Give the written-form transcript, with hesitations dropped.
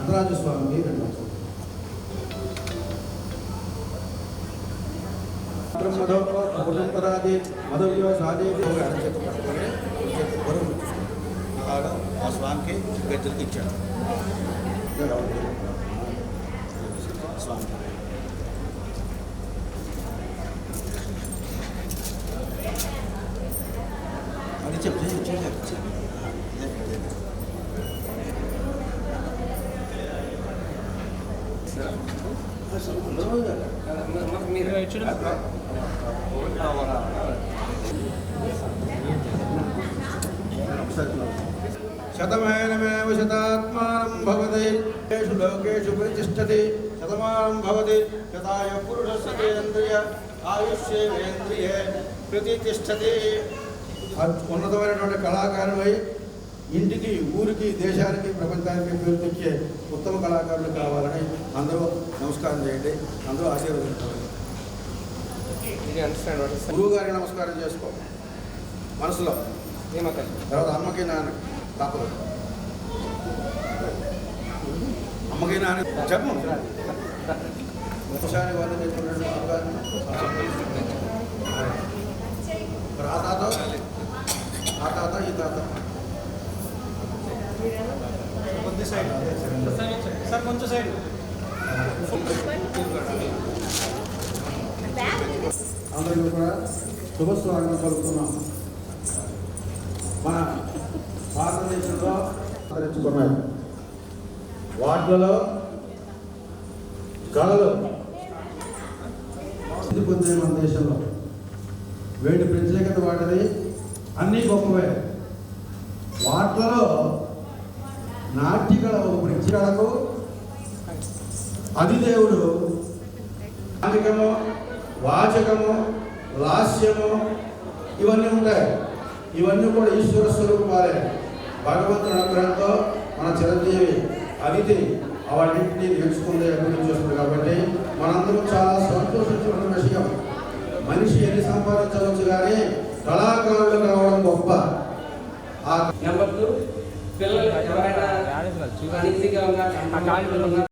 నటరాజస్వామికి మధోపరాది మధవ్యో సాధేది ఆ స్వామికి గద్దెలకి ఇచ్చాడు. స్వామి అది చెప్తే శతమేనమేవ శతాత్మానం భవతి తేషు లోకేషు ప్రతిష్టతి శతమానం భవతి శతాయ పురుషస్యేంద్రియ ఆయుష్యేంద్రియే ప్రతిష్టతి. ఉన్నతమైనటువంటి కళాకారులై ఇంటికి ఊరికి దేశానికి ప్రపంచానికి పేరు తెచ్చే ఉత్తమ కళాకారులు కావాలని అందరూ నమస్కారం చేయండి, అందరూ ఆశీర్వదించాలి. గురువు గారికి నమస్కారం చేసుకో మనసులో, తర్వాత అమ్మకి నాన్నకి తప్పదు, అమ్మకి నాన్న చెప్పు ఒకసారి వాళ్ళు చెప్పుకున్నట్టు ఆ తాత ఈ తాత సార్ కొంచెం సైడ్ అందరికీ కూడా శుభస్వాగతం పలుకుతున్నాం. మన భారతదేశంలో ఆచరించుకున్నారు వాటిలలో కళలు పొందిన మన దేశంలో వేటి ప్రత్యేకత వాటిది అన్నీ గొప్పవే. వాటిలో నాట్యకళ ప్రత్యేకతకు అధిదేవుడు సాంఘికము వాచకము లాస్యము ఇవన్నీ ఉంటాయి. ఇవన్నీ కూడా ఈశ్వర స్వరూపాలే. భగవంతుని అనుగ్రహంతో మన చిరంజీవి అదితి అవన్నింటినీ నేర్చుకుందే అభివృద్ధి చేస్తుంది. కాబట్టి మనందరూ చాలా సంతోషించిన విషయం. మనిషి ఎన్ని సంపాదించవచ్చు కానీ కళాకారులు కావడం గొప్ప. నెంబర్ 2 పిల్లలు ఎవరైనా